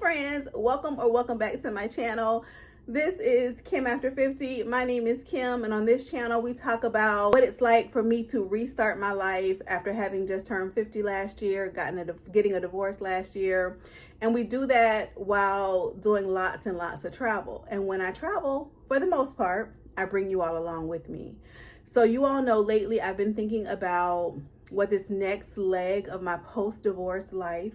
friends, welcome back to my channel. This is Kim After 50. My name is Kim, and on this channel we talk about what it's like for me to restart my life after having just turned 50 last year, getting a divorce last year. And we do that while doing lots and lots of travel. And when I travel, for the most part, I bring you all along with me. So you all know lately I've been thinking about what this next leg of my post-divorce life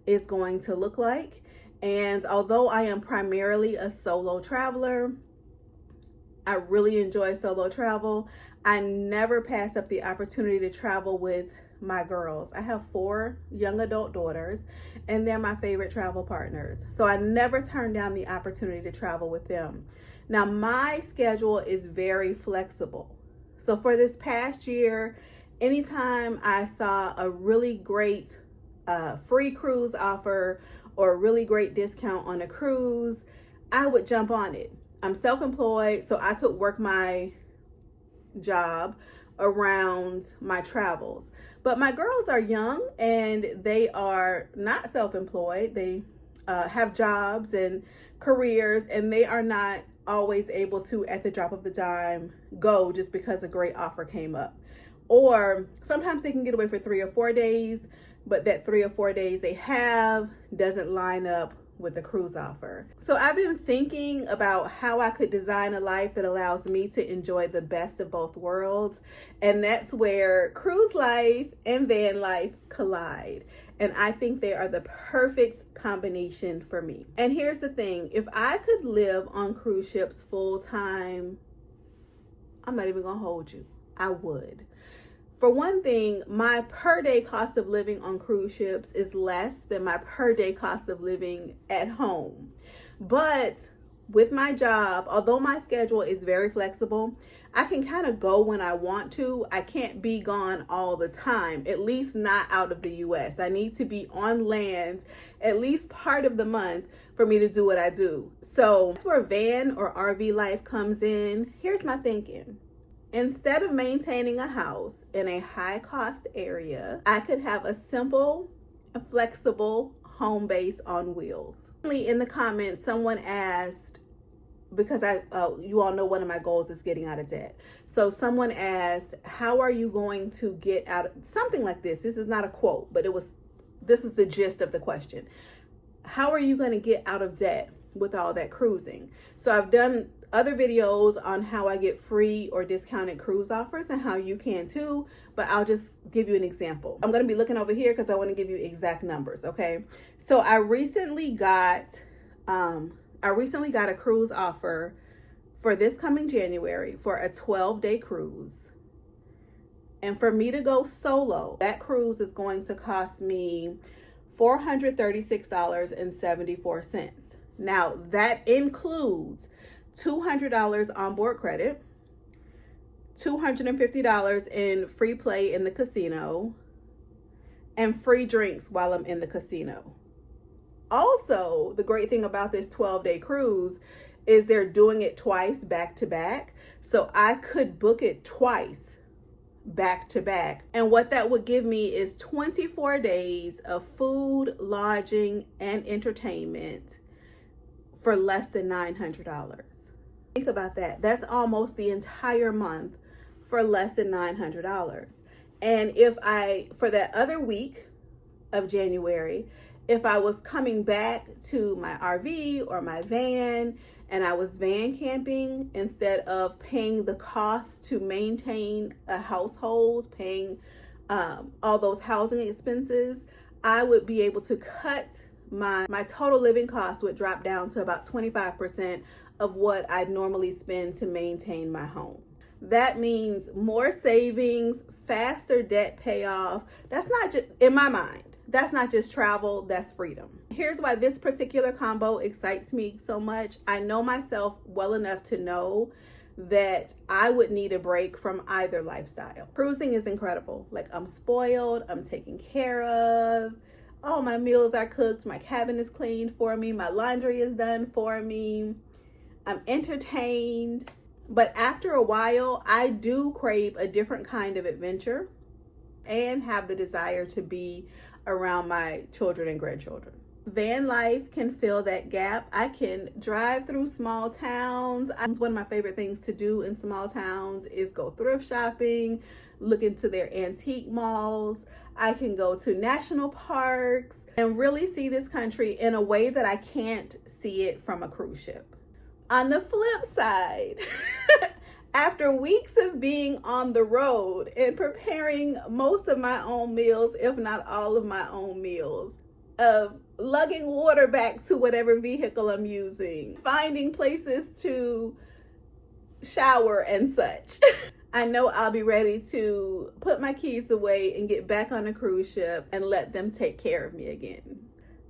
is going to look like. And although I am primarily a solo traveler, I really enjoy solo travel. I never pass up the opportunity to travel with my girls. I have 4 young adult daughters, and they're my favorite travel partners. So I never turn down the opportunity to travel with them. Now, my schedule is very flexible. So for this past year, anytime I saw a really great free cruise offer or a really great discount on a cruise, I would jump on it. I'm self-employed, so I could work my job around my travels. But my girls are young and they are not self-employed. They have jobs and careers, and they are not always able to, at the drop of the dime, go just because a great offer came up. Or sometimes they can get away for 3 or 4 days, but that 3 or 4 days they have doesn't line up with the cruise offer. So I've been thinking about how I could design a life that allows me to enjoy the best of both worlds. And that's where cruise life and van life collide. And I think they are the perfect combination for me. And here's the thing, if I could live on cruise ships full time, I'm not even gonna hold you, I would. For one thing, my per day cost of living on cruise ships is less than my per day cost of living at home. But with my job, although my schedule is very flexible, I can kind of go when I want to. I can't be gone all the time, at least not out of the US. I need to be on land at least part of the month for me to do what I do. So that's where van or RV life comes in. Here's my thinking. Instead of maintaining a house in a high cost area, I could have a simple and flexible home base on wheels. In the comments, someone asked, because you all know one of my goals is getting out of debt. So someone asked, how are you going to get out of something like this? This is not a quote, but this is the gist of the question. How are you going to get out of debt with all that cruising? So I've done other videos on how I get free or discounted cruise offers and how you can too, but I'll just give you an example. I'm going to be looking over here because I want to give you exact numbers. Okay. So I recently got a cruise offer for this coming January for a 12-day cruise. And for me to go solo, that cruise is going to cost me $436.74. Now that includes $200 onboard credit, $250 in free play in the casino, and free drinks while I'm in the casino. Also, the great thing about this 12-day cruise is they're doing it twice back to back. So I could book it twice back to back. And what that would give me is 24 days of food, lodging, and entertainment for less than $900. Think about that. That's almost the entire month for less than $900. And for that other week of January, if I was coming back to my RV or my van and I was van camping, instead of paying the cost to maintain a household, paying all those housing expenses, I would be able to cut my total living costs would drop down to about 25% of what I'd normally spend to maintain my home. That means more savings, faster debt payoff. That's not just, in my mind, that's not just travel, that's freedom. Here's why this particular combo excites me so much. I know myself well enough to know that I would need a break from either lifestyle. Cruising is incredible. Like, I'm spoiled, I'm taken care of. All my meals are cooked, my cabin is cleaned for me, my laundry is done for me. I'm entertained, but after a while, I do crave a different kind of adventure and have the desire to be around my children and grandchildren. Van life can fill that gap. I can drive through small towns. One of my favorite things to do in small towns is go thrift shopping, look into their antique malls. I can go to national parks and really see this country in a way that I can't see it from a cruise ship. On the flip side, after weeks of being on the road and preparing most of my own meals, if not all of my own meals, of lugging water back to whatever vehicle I'm using, finding places to shower and such, I know I'll be ready to put my keys away and get back on a cruise ship and let them take care of me again.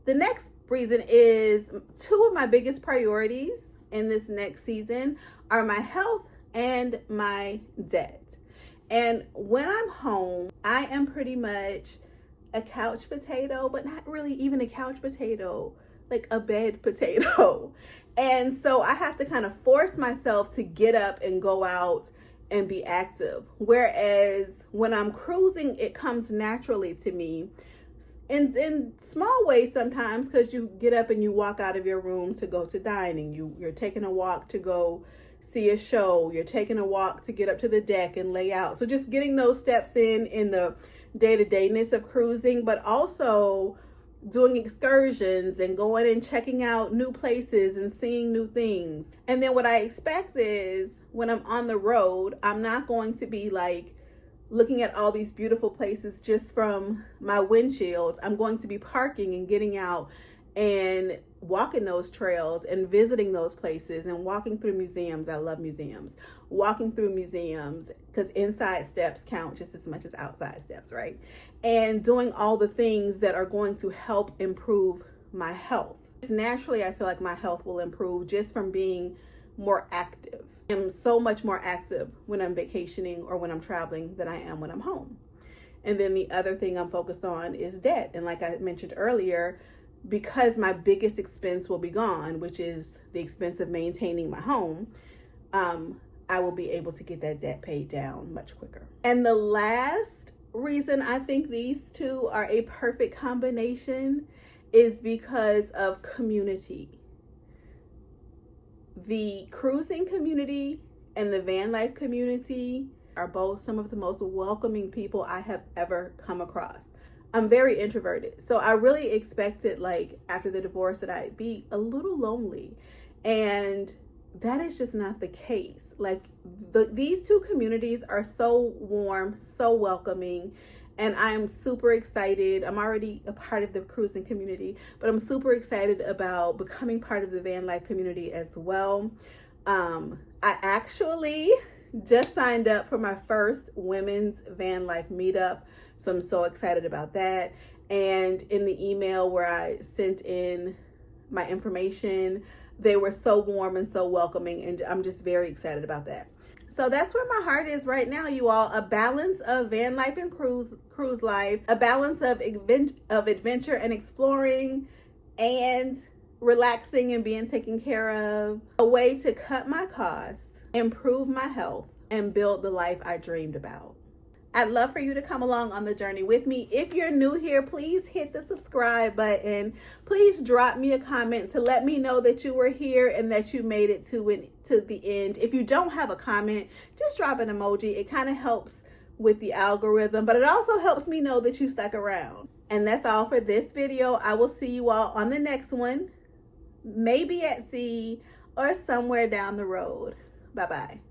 The next reason is two of my biggest priorities in this next season are my health and my debt. And when I'm home, I am pretty much a couch potato, but not really even a couch potato, like a bed potato. And so I have to kind of force myself to get up and go out and be active. Whereas when I'm cruising, it comes naturally to me in small ways sometimes, because you get up and you walk out of your room to go to dining. You're taking a walk to go see a show. You're taking a walk to get up to the deck and lay out. So just getting those steps in the day-to-dayness of cruising, but also doing excursions and going and checking out new places and seeing new things. And then what I expect is when I'm on the road, I'm not going to be like looking at all these beautiful places just from my windshield. I'm going to be parking and getting out and walking those trails and visiting those places and walking through museums. I love museums. Walking through museums, because inside steps count just as much as outside steps, right? And doing all the things that are going to help improve my health. Naturally, I feel like my health will improve just from being more active. I'm so much more active when I'm vacationing or when I'm traveling than I am when I'm home. And then the other thing I'm focused on is debt. And like I mentioned earlier, because my biggest expense will be gone, which is the expense of maintaining my home, I will be able to get that debt paid down much quicker. And the last reason I think these two are a perfect combination is because of community. The cruising community and the van life community are both some of the most welcoming people I have ever come across. I'm very introverted, so I really expected, like, after the divorce that I'd be a little lonely, and that is just not the case. Like, these two communities are so warm, so welcoming, and I'm super excited. I'm already a part of the cruising community, but I'm super excited about becoming part of the van life community as well. I actually just signed up for my first women's van life meetup, so I'm so excited about that. And in the email where I sent in my information, they were so warm and so welcoming, and I'm just very excited about that. So that's where my heart is right now, you all. A balance of van life and cruise life, a balance of adventure and exploring, and relaxing and being taken care of. A way to cut my costs, improve my health, and build the life I dreamed about. I'd love for you to come along on the journey with me. If you're new here, please hit the subscribe button. Please drop me a comment to let me know that you were here and that you made it to the end. If you don't have a comment, just drop an emoji. It kind of helps with the algorithm, but it also helps me know that you stuck around. And that's all for this video. I will see you all on the next one, maybe at sea or somewhere down the road. Bye-bye.